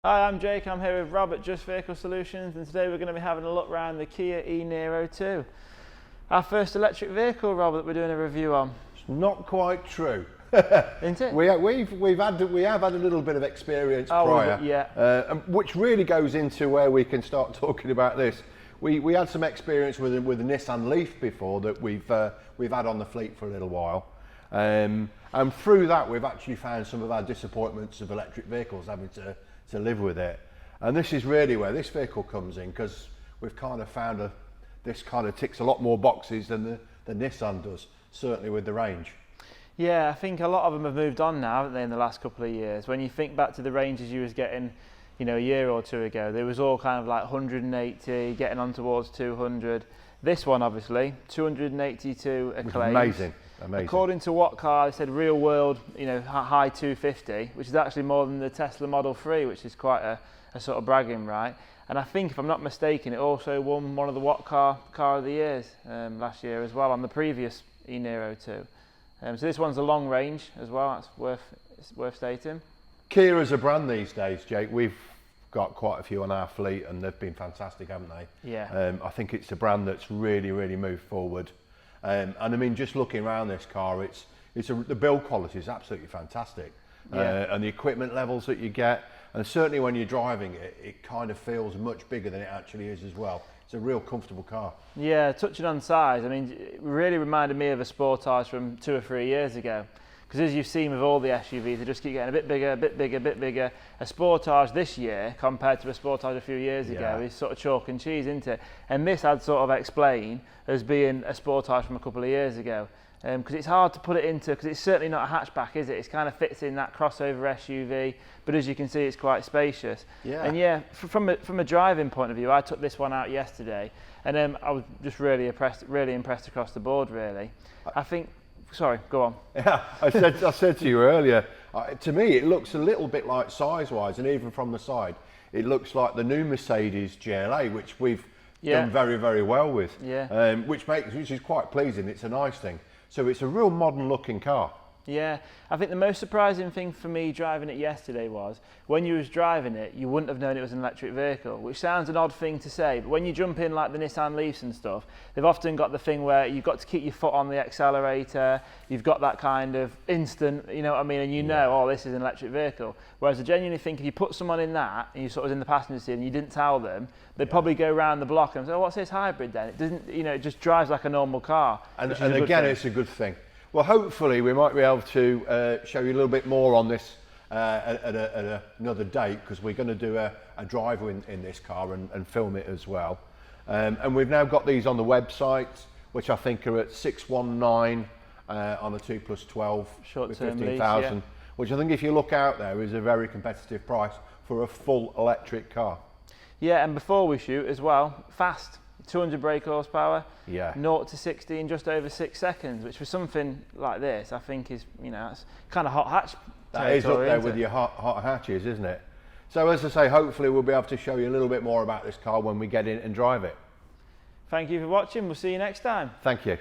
Hi, I'm Jake. I'm here with Rob at Just Vehicle Solutions, and today we're going to be having a look around the Kia e-Niro 2. Our first electric vehicle, Rob, that we're doing a review on. It's not quite true. Isn't it? We have had a little bit of experience prior, yeah. Which really goes into where we can start talking about this. We had some experience with a Nissan Leaf before that we've had on the fleet for a little while, and through that we've actually found some of our disappointments of electric vehicles having to live with it. And this is really where this vehicle comes in, because we've kind of found this kind of ticks a lot more boxes than the Nissan does, certainly with the range. Yeah, I think a lot of them have moved on now, haven't they, in the last couple of years. When you think back to the ranges you was getting, you know, a year or two ago, they was all kind of like 180, getting on towards 200. This one, obviously, 282 acclaimed. Amazing. According to What Car, they said real world, you know, high 250, which is actually more than the Tesla Model 3, which is quite a sort of bragging right. And I think, if I'm not mistaken, it also won one of the What Car of the Years last year as well on the previous e-Niro 2. So this one's a long range as well. That's worth stating. Kia as a brand these days, Jake, we've got quite a few on our fleet, and they've been fantastic, haven't they? Yeah. I think it's a brand that's really moved forward. And I mean, just looking around this car, the build quality is absolutely fantastic. Yeah. And the equipment levels that you get, and certainly when you're driving it, it kind of feels much bigger than it actually is as well. It's a real comfortable car. Yeah, touching on size, I mean, it really reminded me of a Sportage from 2 or 3 years ago. Because as you've seen with all the SUVs, they just keep getting a bit bigger, a bit bigger, a bit bigger. A Sportage this year, compared to a Sportage a few years ago, is sort of chalk and cheese, isn't it? And this I'd sort of explain as being a Sportage from a couple of years ago. Because it's hard to put it into, because it's certainly not a hatchback, is it? It kind of fits in that crossover SUV, but as you can see, it's quite spacious. Yeah. And yeah, from a driving point of view, I took this one out yesterday, and I was just really impressed across the board, really. I think. Sorry, go on. Yeah, I said to you earlier, to me it looks a little bit like size-wise, and even from the side, it looks like the new Mercedes GLA, which we've done very well with. Yeah. Which is quite pleasing. It's a nice thing. So it's a real modern-looking car. Yeah, I think the most surprising thing for me driving it yesterday was when you was driving it, you wouldn't have known it was an electric vehicle, which sounds an odd thing to say, but when you jump in like the Nissan Leafs and stuff, they've often got the thing where you've got to keep your foot on the accelerator, you've got that kind of instant, you know what I mean, and you know, oh, this is an electric vehicle. Whereas I genuinely think if you put someone in that and you sort of was in the passenger seat and you didn't tell them, they'd probably go around the block and say, oh, what's this hybrid then? It doesn't, you know, it just drives like a normal car. And again, it's a good thing. Well, hopefully we might be able to show you a little bit more on this at another date, because we're going to do a drive in this car and film it as well. And we've now got these on the website, which I think are at 619 on a 2+12 with 15,000, which I think if you look out there is a very competitive price for a full electric car. Yeah, and before we shoot as well, fast. 200 brake horsepower, 0 to 60 in just over 6 seconds, which for something like this, I think is, you know, it's kind of hot hatch. That is up there with your hot hatches, isn't it? So as I say, hopefully we'll be able to show you a little bit more about this car when we get in and drive it. Thank you for watching. We'll see you next time. Thank you.